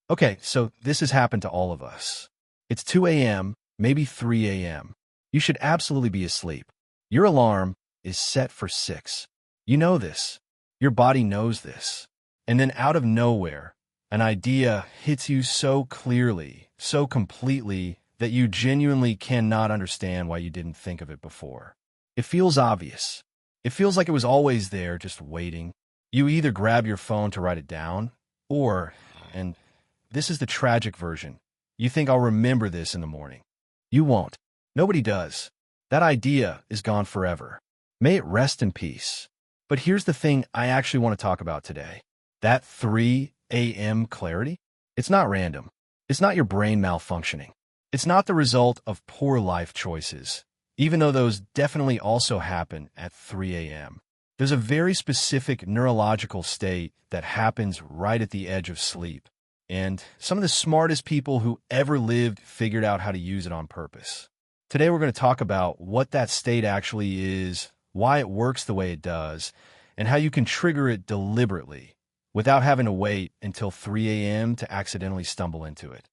Okay, so this has happened to all of us. It's 2 a.m., maybe 3 a.m. You should absolutely be asleep. Your alarm is set for 6. You know this. Your body knows this. And then out of nowhere, an idea hits you so clearly, so completely, that you genuinely cannot understand why you didn't think of it before. It feels obvious. It feels like it was always there, just waiting. You either grab your phone to write it down, or, and this is the tragic version, you think I'll remember this in the morning. You won't. Nobody does. That idea is gone forever. May it rest in peace. But here's the thing I actually want to talk about today. That 3 a.m. clarity? It's not random. It's not your brain malfunctioning. It's not the result of poor life choices, even though those definitely also happen at 3 a.m. There's a very specific neurological state that happens right at the edge of sleep. And some of the smartest people who ever lived figured out how to use it on purpose. Today we're going to talk about what that state actually is, why it works the way it does, and how you can trigger it deliberately without having to wait until 3 a.m. to accidentally stumble into it.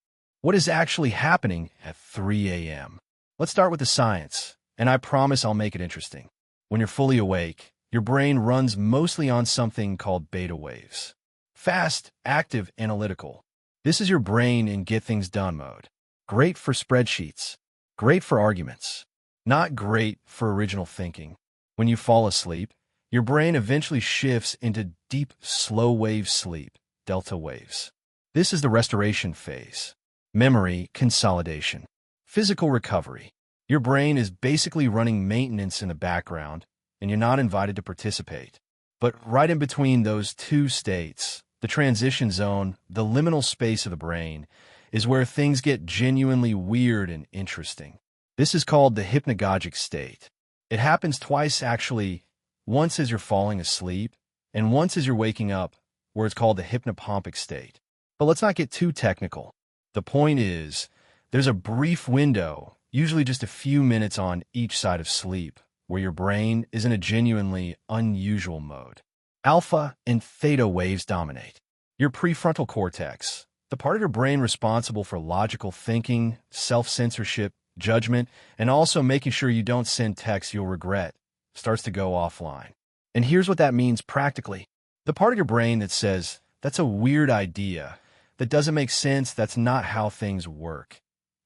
What is actually happening at 3 a.m.? Let's start with the science, and I promise I'll make it interesting. When you're fully awake, your brain runs mostly on something called beta waves. Fast, active, analytical. This is your brain in get things done mode. Great for spreadsheets. Great for arguments. Not great for original thinking. When you fall asleep, your brain eventually shifts into deep, slow wave sleep, delta waves. This is the restoration phase. Memory consolidation. Physical recovery. Your brain is basically running maintenance in the background, and you're not invited to participate. But right in between those two states, the transition zone, the liminal space of the brain, is where things get genuinely weird and interesting. This is called the hypnagogic state. It happens twice actually, once as you're falling asleep, and once as you're waking up, where it's called the hypnopompic state. But let's not get too technical. The point is, there's a brief window, usually just a few minutes on each side of sleep, where your brain is in a genuinely unusual mode. Alpha and theta waves dominate. Your prefrontal cortex, the part of your brain responsible for logical thinking, self-censorship, judgment, and also making sure you don't send texts you'll regret, starts to go offline. And here's what that means practically. The part of your brain that says, that's a weird idea, that doesn't make sense, that's not how things work,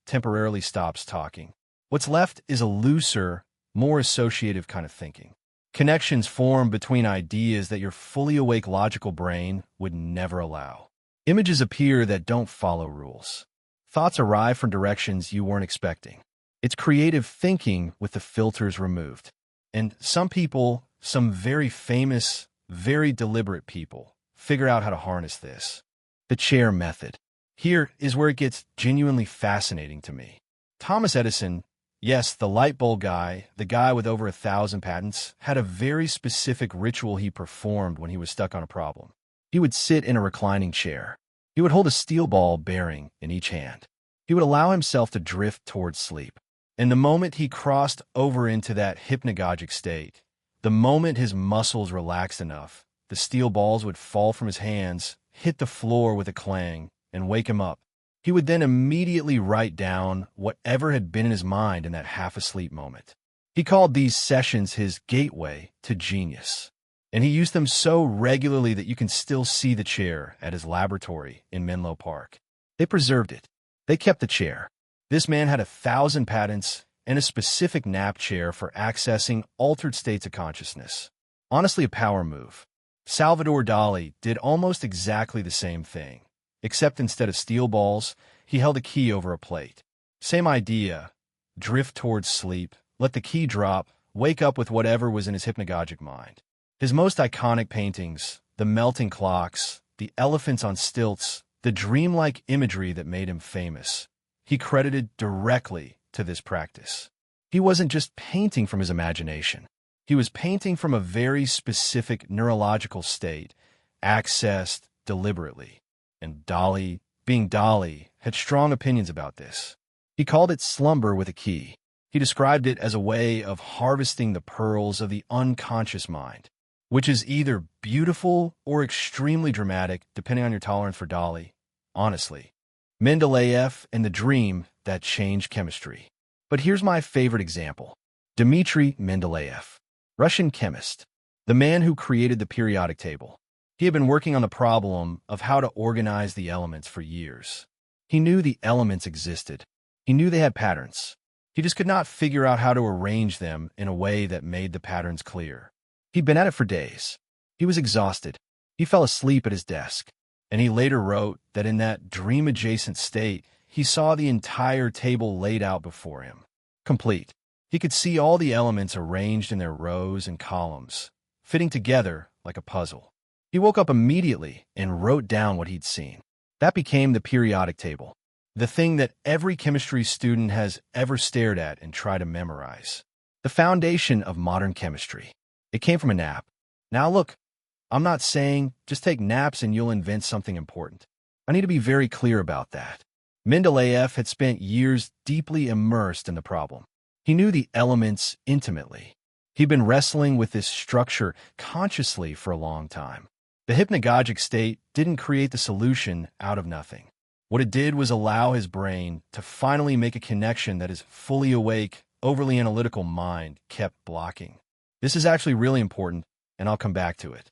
temporarily stops talking. What's left is a looser, more associative kind of thinking. Connections form between ideas that your fully awake logical brain would never allow. Images appear that don't follow rules. Thoughts arrive from directions you weren't expecting. It's creative thinking with the filters removed. And some people, some very famous, very deliberate people, figure out how to harness this. The chair method. Here is where it gets genuinely fascinating to me. Thomas Edison, yes, the light bulb guy, the guy with over 1,000 patents, had a very specific ritual he performed when he was stuck on a problem. He would sit in a reclining chair. He would hold a steel ball bearing in each hand. He would allow himself to drift towards sleep. And the moment he crossed over into that hypnagogic state, the moment his muscles relaxed enough, the steel balls would fall from his hands, hit the floor with a clang, and wake him up. He would then immediately write down whatever had been in his mind in that half-asleep moment. He called these sessions his gateway to genius. And he used them so regularly that you can still see the chair at his laboratory in Menlo Park. They preserved it. They kept the chair. This man had 1,000 patents and a specific nap chair for accessing altered states of consciousness. Honestly, a power move. Salvador Dalí did almost exactly the same thing, except instead of steel balls, he held a key over a plate. Same idea. Drift towards sleep, let the key drop, wake up with whatever was in his hypnagogic mind. His most iconic paintings, the melting clocks, the elephants on stilts, the dreamlike imagery that made him famous, he credited directly to this practice. He wasn't just painting from his imagination. He was painting from a very specific neurological state, accessed deliberately. And Dalí, being Dalí, had strong opinions about this. He called it slumber with a key. He described it as a way of harvesting the pearls of the unconscious mind, which is either beautiful or extremely dramatic, depending on your tolerance for Dalí. honestly. Mendeleev and the dream that changed chemistry. But here's my favorite example. Dmitri Mendeleev, Russian chemist, the man who created the periodic table. He had been working on the problem of how to organize the elements for years. He knew the elements existed. He knew they had patterns. He just could not figure out how to arrange them in a way that made the patterns clear. He'd been at it for days. He was exhausted. He fell asleep at his desk. And he later wrote that in that dream-adjacent state, he saw the entire table laid out before him, complete. He could see all the elements arranged in their rows and columns, fitting together like a puzzle. He woke up immediately and wrote down what he'd seen. That became the periodic table, the thing that every chemistry student has ever stared at and tried to memorize. The foundation of modern chemistry. It came from a nap. Now look, I'm not saying just take naps and you'll invent something important. I need to be very clear about that. Mendeleev had spent years deeply immersed in the problem. He knew the elements intimately. He'd been wrestling with this structure consciously for a long time. The hypnagogic state didn't create the solution out of nothing. What it did was allow his brain to finally make a connection that his fully awake, overly analytical mind kept blocking. This is actually really important, and I'll come back to it.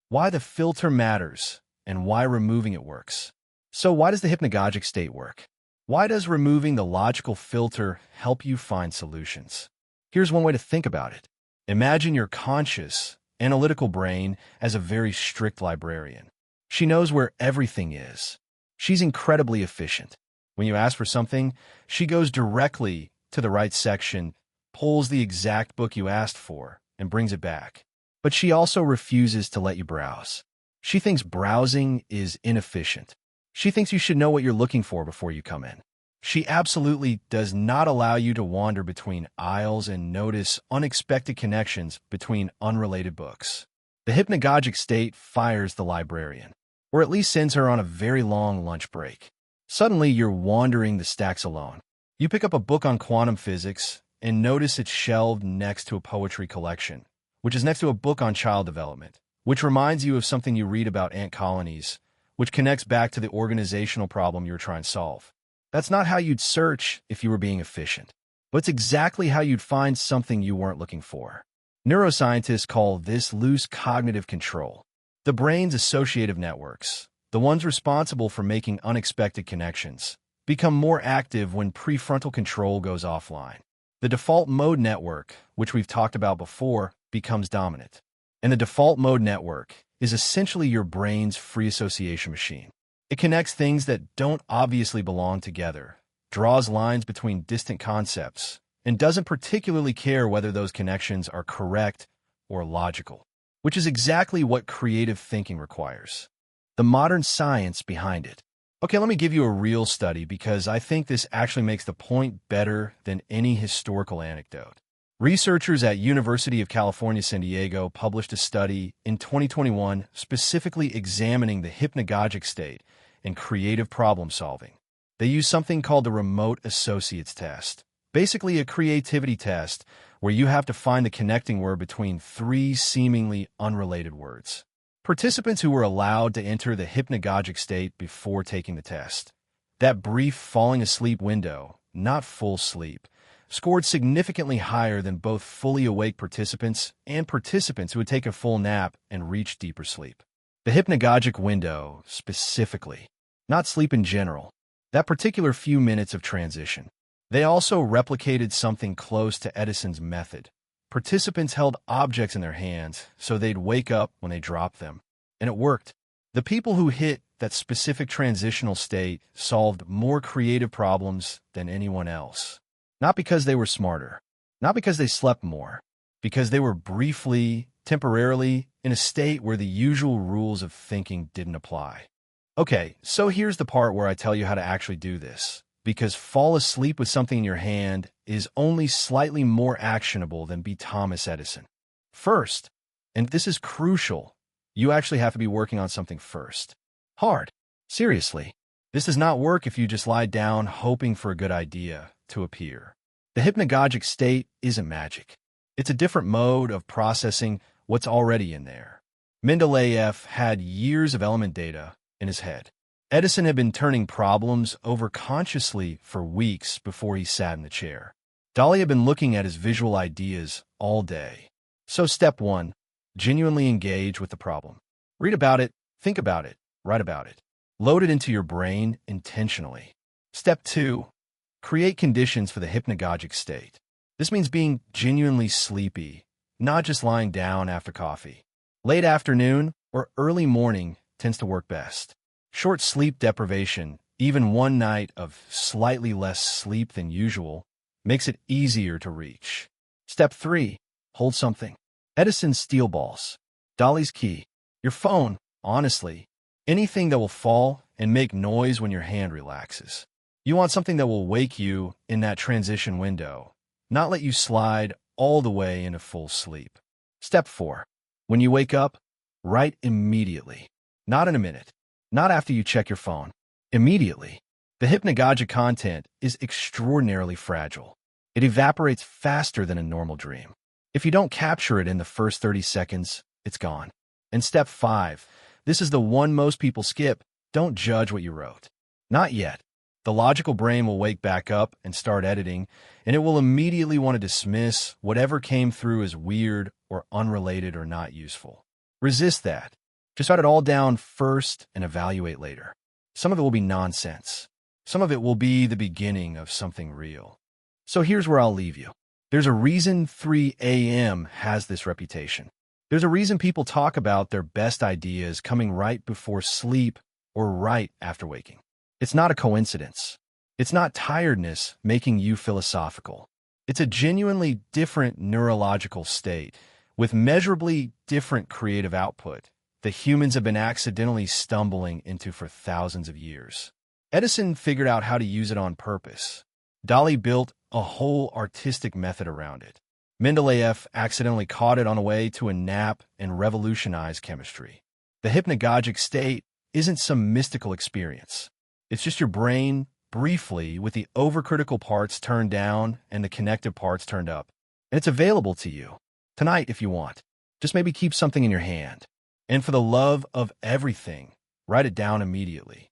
Why the filter matters and why removing it works. So why does the hypnagogic state work? Why does removing the logical filter help you find solutions? Here's one way to think about it. Imagine your conscious, analytical brain as a very strict librarian. She knows where everything is. She's incredibly efficient. When you ask for something, she goes directly to the right section, pulls the exact book you asked for, and brings it back. But she also refuses to let you browse. She thinks browsing is inefficient. She thinks you should know what you're looking for before you come in. She absolutely does not allow you to wander between aisles and notice unexpected connections between unrelated books. The hypnagogic state fires the librarian, or at least sends her on a very long lunch break. Suddenly, you're wandering the stacks alone. You pick up a book on quantum physics and notice it's shelved next to a poetry collection, which is next to a book on child development, which reminds you of something you read about ant colonies, which connects back to the organizational problem you're trying to solve. That's not how you'd search if you were being efficient, but it's exactly how you'd find something you weren't looking for. Neuroscientists call this loose cognitive control. The brain's associative networks, the ones responsible for making unexpected connections, become more active when prefrontal control goes offline. The default mode network, which we've talked about before, becomes dominant. And the default mode network is essentially your brain's free association machine. It connects things that don't obviously belong together, draws lines between distant concepts, and doesn't particularly care whether those connections are correct or logical, which is exactly what creative thinking requires. The modern science behind it. Okay, let me give you a real study because I think this actually makes the point better than any historical anecdote. Researchers at University of California, San Diego published a study in 2021 specifically examining the hypnagogic state and creative problem solving. They used something called the remote associates test, basically a creativity test where you have to find the connecting word between three seemingly unrelated words. Participants who were allowed to enter the hypnagogic state before taking the test, that brief falling asleep window, not full sleep, scored significantly higher than both fully awake participants and participants who would take a full nap and reach deeper sleep. The hypnagogic window, specifically, not sleep in general, that particular few minutes of transition. They also replicated something close to Edison's method. Participants held objects in their hands so they'd wake up when they dropped them. And it worked. The people who hit that specific transitional state solved more creative problems than anyone else. Not because they were smarter, not because they slept more, because they were briefly, temporarily, in a state where the usual rules of thinking didn't apply. Okay, so here's the part where I tell you how to actually do this, because fall asleep with something in your hand is only slightly more actionable than be Thomas Edison. First, and this is crucial, you actually have to be working on something first. Hard. Seriously. This does not work if you just lie down hoping for a good idea to appear. The hypnagogic state isn't magic. It's a different mode of processing what's already in there. Mendeleev had years of element data in his head. Edison had been turning problems over consciously for weeks before he sat in the chair. Dalí had been looking at his visual ideas all day. So step 1, genuinely engage with the problem. Read about it, think about it, write about it. Load it into your brain intentionally. Step 2, create conditions for the hypnagogic state. This means being genuinely sleepy, not just lying down after coffee. Late afternoon or early morning tends to work best. Short sleep deprivation, even one night of slightly less sleep than usual, makes it easier to reach. Step 3, hold something. Edison's steel balls. Dalí's key. Your phone, honestly. Anything that will fall and make noise when your hand relaxes. You want something that will wake you in that transition window, not let you slide all the way into full sleep. Step 4. When you wake up, write immediately. Not in a minute. Not after you check your phone. Immediately. The hypnagogic content is extraordinarily fragile. It evaporates faster than a normal dream. If you don't capture it in the first 30 seconds, it's gone. And step 5. This is the one most people skip. Don't judge what you wrote. Not yet. The logical brain will wake back up and start editing, and it will immediately want to dismiss whatever came through as weird or unrelated or not useful. Resist that. Just write it all down first and evaluate later. Some of it will be nonsense. Some of it will be the beginning of something real. So here's where I'll leave you. There's a reason 3 a.m. has this reputation. There's a reason people talk about their best ideas coming right before sleep or right after waking. It's not a coincidence. It's not tiredness making you philosophical. It's a genuinely different neurological state with measurably different creative output that humans have been accidentally stumbling into for thousands of years. Edison figured out how to use it on purpose. Dalí built a whole artistic method around it. Mendeleev accidentally caught it on the way to a nap and revolutionized chemistry. The hypnagogic state isn't some mystical experience. It's just your brain, briefly, with the overcritical parts turned down and the connective parts turned up. And it's available to you tonight if you want. Just maybe keep something in your hand. And for the love of everything, write it down immediately.